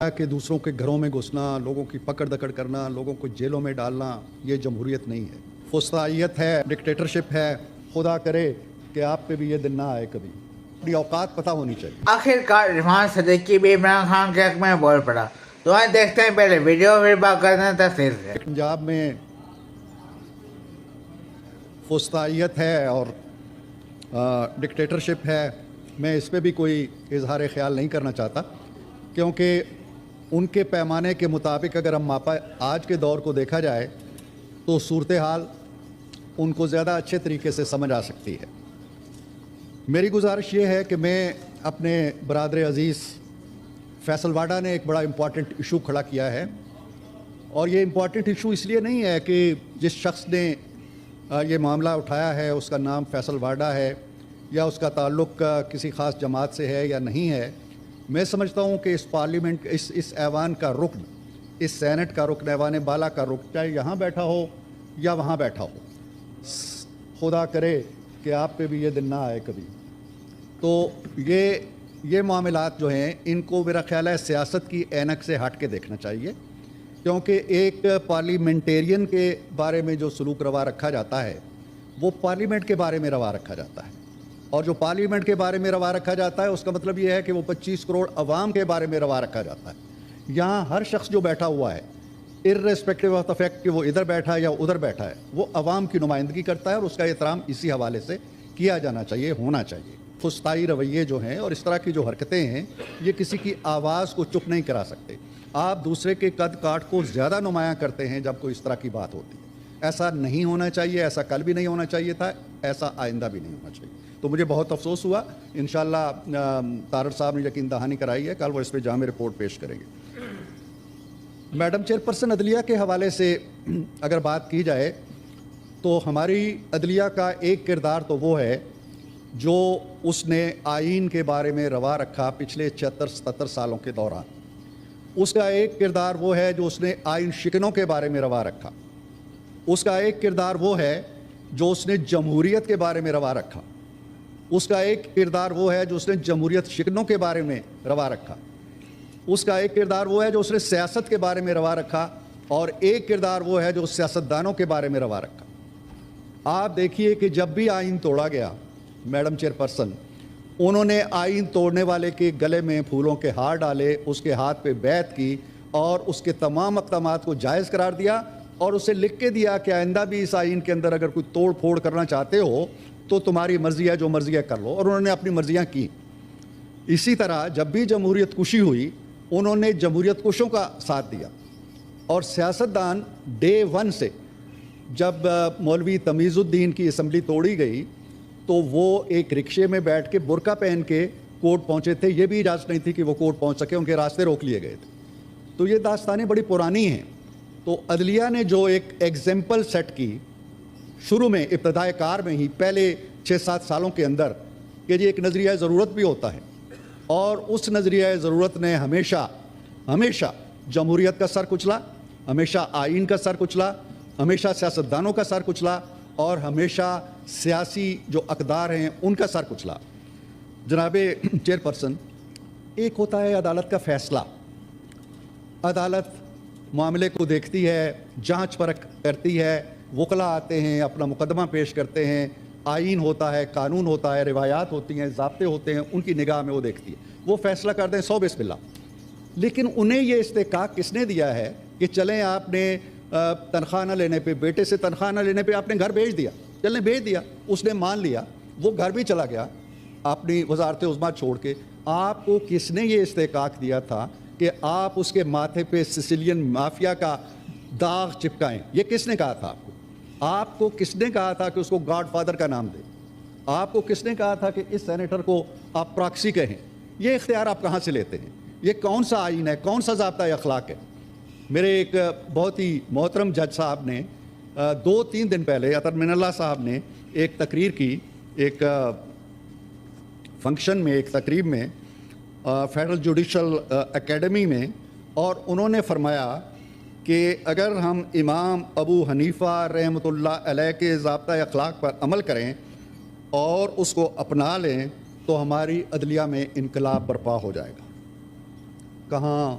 کہ دوسروں کے گھروں میں گھسنا، لوگوں کی پکڑ دکڑ کرنا، لوگوں کو جیلوں میں ڈالنا، یہ جمہوریت نہیں ہے، فسطائیت ہے، ڈکٹیٹرشپ ہے۔ خدا کرے کہ آپ پہ بھی یہ دن نہ آئے کبھی۔ اپنی اوقات پتہ ہونی چاہیے۔ آخر کار عرفان صدیقی بھی عمران خان کے حق میں بول پڑا۔ تو آج دیکھتے ہیں پہلے ویڈیو پھر بات کرتے ہیں تفصیل سے۔ پنجاب میں فسطائیت ہے اور ڈکٹیٹرشپ ہے، میں اس پہ بھی کوئی اظہار خیال نہیں کرنا چاہتا، کیونکہ ان کے پیمانے کے مطابق اگر ہم آج کے دور کو دیکھا جائے تو صورتحال ان کو زیادہ اچھے طریقے سے سمجھ آ سکتی ہے۔ میری گزارش یہ ہے کہ میں اپنے برادر عزیز فیصل واڈا نے ایک بڑا امپورٹنٹ ایشو کھڑا کیا ہے، اور یہ امپورٹنٹ ایشو اس لیے نہیں ہے کہ جس شخص نے یہ معاملہ اٹھایا ہے اس کا نام فیصل واڈا ہے یا اس کا تعلق کسی خاص جماعت سے ہے یا نہیں ہے۔ میں سمجھتا ہوں کہ اس پارلیمنٹ اس ایوان کا رکن، اس سینٹ کا رکن، ایوان بالا کا رکن، چاہے یہاں بیٹھا ہو یا وہاں بیٹھا ہو، خدا کرے کہ آپ پہ بھی یہ دن نہ آئے کبھی۔ تو یہ معاملات جو ہیں ان کو میرا خیال ہے سیاست کی اینک سے ہٹ کے دیکھنا چاہیے، کیونکہ ایک پارلیمنٹیرین کے بارے میں جو سلوک روا رکھا جاتا ہے وہ پارلیمنٹ کے بارے میں روا رکھا جاتا ہے، اور جو پارلیمنٹ کے بارے میں روا رکھا جاتا ہے اس کا مطلب یہ ہے کہ وہ 25 کروڑ عوام کے بارے میں روا رکھا جاتا ہے۔ یہاں ہر شخص جو بیٹھا ہوا ہے، ارریسپیکٹیو آف دا فیکٹ کہ وہ ادھر بیٹھا ہے یا ادھر بیٹھا ہے، وہ عوام کی نمائندگی کرتا ہے، اور اس کا احترام اسی حوالے سے کیا جانا چاہیے، ہونا چاہیے۔ فسطائی رویے جو ہیں اور اس طرح کی جو حرکتیں ہیں یہ کسی کی آواز کو چپ نہیں کرا سکتے۔ آپ دوسرے کے قد کاٹ کو زیادہ نمایاں کرتے ہیں جب کوئی اس طرح کی بات ہوتی ہے۔ ایسا نہیں ہونا چاہیے، ایسا کل بھی نہیں ہونا چاہیے تھا، ایسا آئندہ بھی نہیں ہونا چاہیے۔ تو مجھے بہت افسوس ہوا۔ انشاءاللہ طارر صاحب نے یقین دہانی کرائی ہے، کل وہ اس پہ جامع رپورٹ پیش کریں گے۔ میڈم چیئرپرسن عدلیہ کے حوالے سے اگر بات کی جائے تو ہماری عدلیہ کا ایک کردار تو وہ ہے جو اس نے آئین کے بارے میں روا رکھا پچھلے 76-77 سالوں کے دوران۔ اس کا ایک کردار وہ ہے جو اس نے آئین شکنوں کے بارے میں روا رکھا۔ اس کا ایک کردار وہ ہے جو اس نے جمہوریت کے بارے میں روا رکھا۔ اس کا ایک کردار وہ ہے جو اس نے جمہوریت شکنوں کے بارے میں روا رکھا۔ اس کا ایک کردار وہ ہے جو اس نے سیاست کے بارے میں روا رکھا، اور ایک کردار وہ ہے جو سیاستدانوں کے بارے میں روا رکھا۔ آپ دیکھیے کہ جب بھی آئین توڑا گیا، میڈم چیئرپرسن، انہوں نے آئین توڑنے والے کے گلے میں پھولوں کے ہار ڈالے، اس کے ہاتھ پہ بیعت کی، اور اس کے تمام اقدامات کو جائز قرار دیا، اور اسے لکھ کے دیا کہ آئندہ بھی اس آئین کے اندر اگر کوئی توڑ پھوڑ کرنا چاہتے ہو تو تمہاری مرضی ہے، جو مرضی ہے کر لو، اور انہوں نے اپنی مرضیاں کی۔ اسی طرح جب بھی جمہوریت کشی ہوئی انہوں نے جمہوریت کشوں کا ساتھ دیا، اور سیاستدان ڈے ون سے جب مولوی تمیز الدین کی اسمبلی توڑی گئی تو وہ ایک رکشے میں بیٹھ کے برقع پہن کے کورٹ پہنچے تھے۔ یہ بھی اجازت نہیں تھی کہ وہ کورٹ پہنچ سکے، ان کے راستے روک لیے گئے تھے۔ تو یہ داستانیں بڑی پرانی ہیں۔ تو عدلیہ نے جو ایک ایگزامپل سیٹ کی شروع میں، ابتدائے کار میں ہی، پہلے 6-7 سالوں کے اندر، کہ یہ ایک نظریہ ضرورت بھی ہوتا ہے، اور اس نظریہ ضرورت نے ہمیشہ جمہوریت کا سر کچلا، ہمیشہ آئین کا سر کچلا، ہمیشہ سیاستدانوں کا سر کچلا، اور ہمیشہ سیاسی جو اقدار ہیں ان کا سر کچلا۔ جناب چیئرپرسن، ایک ہوتا ہے عدالت کا فیصلہ۔ عدالت معاملے کو دیکھتی ہے، جانچ پرکھ کرتی ہے، وکلاء آتے ہیں، اپنا مقدمہ پیش کرتے ہیں، آئین ہوتا ہے، قانون ہوتا ہے، روایات ہوتی ہیں، ضابطے ہوتے ہیں، ان کی نگاہ میں وہ دیکھتی ہے، وہ فیصلہ کر دیں 100 بسم اللہ۔ لیکن انہیں یہ استحقاق کس نے دیا ہے کہ چلیں آپ نے تنخواہ نہ لینے پہ، بیٹے سے تنخواہ نہ لینے پہ آپ نے گھر بھیج دیا، چلیں بھیج دیا، اس نے مان لیا، وہ گھر بھی چلا گیا اپنی وزارت عظمیٰ چھوڑ کے۔ آپ کو کس نے یہ استحقاق دیا تھا کہ آپ اس کے ماتھے پہ سسیلین مافیا کا داغ چپکائیں؟ یہ کس نے کہا تھا آپ کو؟ آپ کو کس نے کہا تھا کہ اس کو گاڈ فادر کا نام دیں؟ آپ کو کس نے کہا تھا کہ اس سینیٹر کو آپ پراکسی کہیں؟ یہ اختیار آپ کہاں سے لیتے ہیں؟ یہ کون سا آئین ہے؟ کون سا ضابطۂ اخلاق ہے؟ میرے ایک بہت ہی محترم جج صاحب نے 2-3 دن پہلے، عطر من اللہ صاحب نے ایک تقریر کی، ایک فنکشن میں، ایک تقریب میں، فیڈرل جوڈیشل اکیڈمی میں، اور انہوں نے فرمایا کہ اگر ہم امام ابو حنیفہ رحمۃ اللہ علیہ کے ضابطۂ اخلاق پر عمل کریں اور اس کو اپنا لیں تو ہماری عدلیہ میں انقلاب برپا ہو جائے گا۔ کہاں